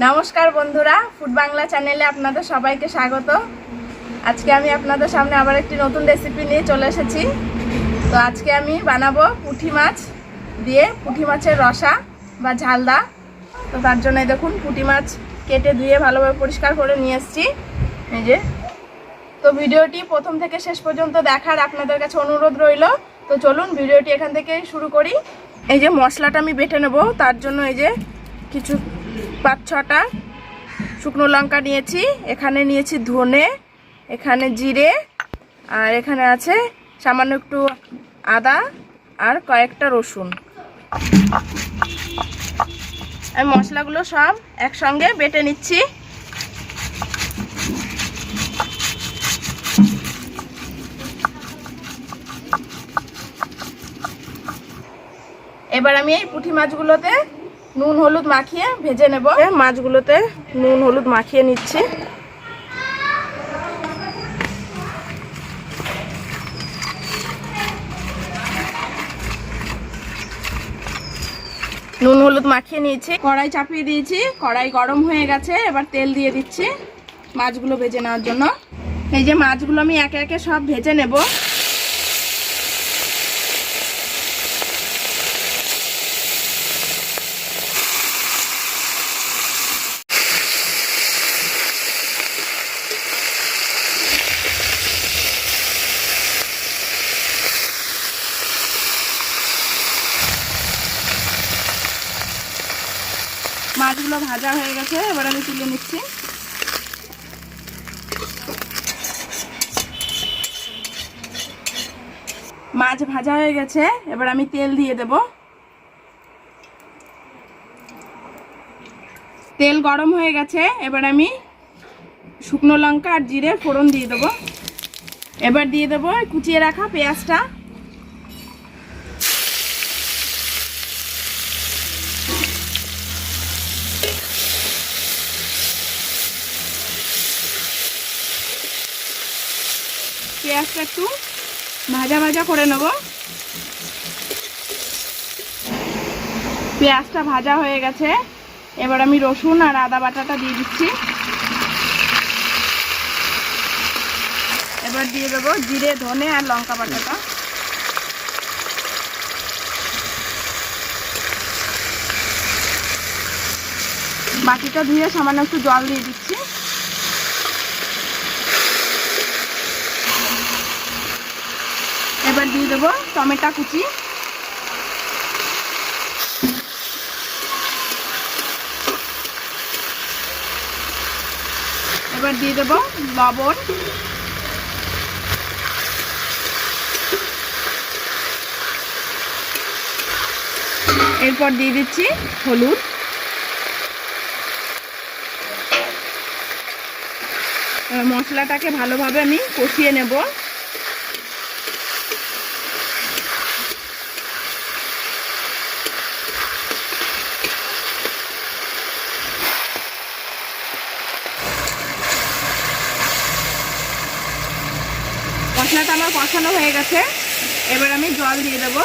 নমস্কার বন্ধুরা, ফুড বাংলা চ্যানেলে আপনাদের সবাইকে স্বাগত। আজকে আমি আপনাদের সামনে আবার একটি নতুন রেসিপি নিয়ে চলে এসেছি। তো আজকে আমি বানাবো পুঁটি মাছ দিয়ে পুঁটি মাছের রসা বা ঝালদা। তো তার জন্য দেখুন পুঁটি মাছ কেটে ধুয়ে ভালোভাবে পরিষ্কার করে নিয়ে এসেছি। এই যে, তো ভিডিওটি প্রথম থেকে শেষ পর্যন্ত দেখার আপনাদের কাছে অনুরোধ রইল। তো চলুন ভিডিওটি এখান থেকে শুরু করি। এই যে মশলাটা আমি বেটে নেব, তার জন্য এই যে কিছু 5-6টা শুকনো লঙ্কা নিয়েছি, এখানে নিয়েছি ধনে, এখানে জিরে, আর এখানে আছে সামান্য একটু আদা আর কয়েকটা রসুন। আমি মশলাগুলো সব একসঙ্গে বেটে নিচ্ছি। এবার আমি এই পুঁটি মাছগুলোতে নুন হলুদ মাখিয়ে ভেজে নেব। মাছগুলোতে নুন হলুদ মাখিয়ে নিচ্ছি। নুন হলুদ মাখিয়ে নিয়েছি, কড়াই চাপিয়ে দিয়েছি, কড়াই গরম হয়ে গেছে। এবার তেল দিয়ে দিচ্ছি মাছগুলো ভেজে নেওয়ার জন্য। এই যে মাছগুলো আমি একে একে সব ভেজে নেব। মাছগুলো ভাজা হয়ে গেছে, এবার আমি তুলে নিচ্ছি। মাছ ভাজা হয়ে গেছে, এবার আমি তেল দিয়ে দেব। তেল গরম হয়ে গেছে, এবার আমি শুকনো লঙ্কা আর জিরে ফোড়ন দিয়ে দেবো। এবার দিয়ে দেবো কুচিয়ে রাখা পেঁয়াজটা। পেঁয়াজটা একটু ভাজা ভাজা করে নেব। পেঁয়াজটা ভাজা হয়ে গেছে, এবার আমি রসুন আর আদা বাটাটা দিয়ে দিচ্ছি। এবার দিয়ে দেবো জিরে ধনে আর লঙ্কা বাটাটা। বাটিটা ধুয়ে সামান্য একটু জল দিয়ে দিচ্ছি। এবার দিয়ে দেবো টমেটো কুচি। এবার দিয়ে দেবো লবণ। এরপর দিয়ে দিচ্ছি হলুদ। মশলাটাকে ভালোভাবে আমি কষিয়ে নেব। মশলাটা আমার কষানো হয়ে গেছে, এবার আমি জল দিয়ে দেবো।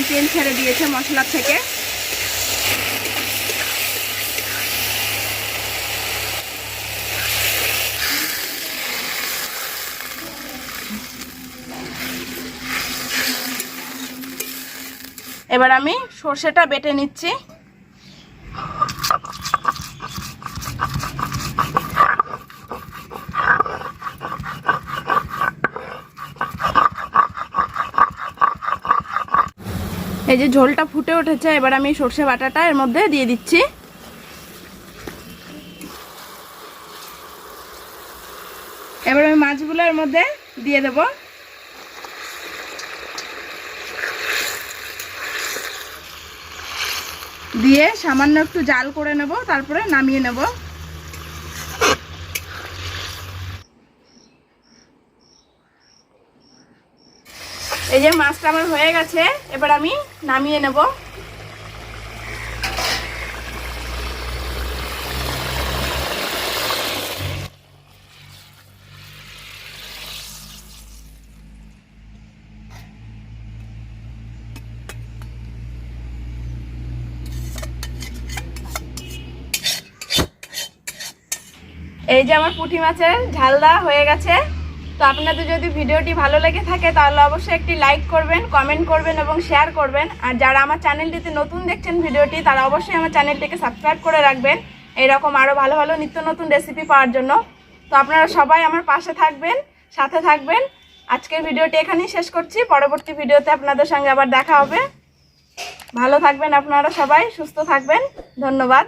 তেল ছেড়ে দিয়েছে মশলার থেকে। এবার আমি সর্ষেটা বেটে নিচ্ছি। এই যে ঝোলটা ফুটে উঠেছে, এবার আমি সর্ষে বাটাটা এর মধ্যে দিয়ে দিচ্ছি। এবার আমি মাছগুলো এর মধ্যে দিয়ে দেব। দিয়ে সামান্য একটু জাল করে নেব, তারপরে নামিয়ে নেব। এই যে মাছটা আমার হয়ে গেছে, এবার আমি নামিয়ে নেব। এই যে আমার পুঁটি মাছের ঝাল দেওয়া হয়ে গেছে। তো আপনাদের যদি ভিডিওটি ভালো লেগে থাকে তাহলে অবশ্যই একটি লাইক করবেন, কমেন্ট করবেন এবং শেয়ার করবেন। আর যারা আমার চ্যানেলটিতে নতুন দেখছেন ভিডিওটি, তারা অবশ্যই আমার চ্যানেলটিকে সাবস্ক্রাইব করে রাখবেন এইরকম আরও ভালো ভালো নিত্য নতুন রেসিপি পাওয়ার জন্য। তো আপনারা সবাই আমার পাশে থাকবেন, সাথে থাকবেন। আজকের ভিডিওটি এখানেই শেষ করছি। পরবর্তী ভিডিওতে আপনাদের সঙ্গে আবার দেখা হবে। ভালো থাকবেন আপনারা সবাই, সুস্থ থাকবেন। ধন্যবাদ।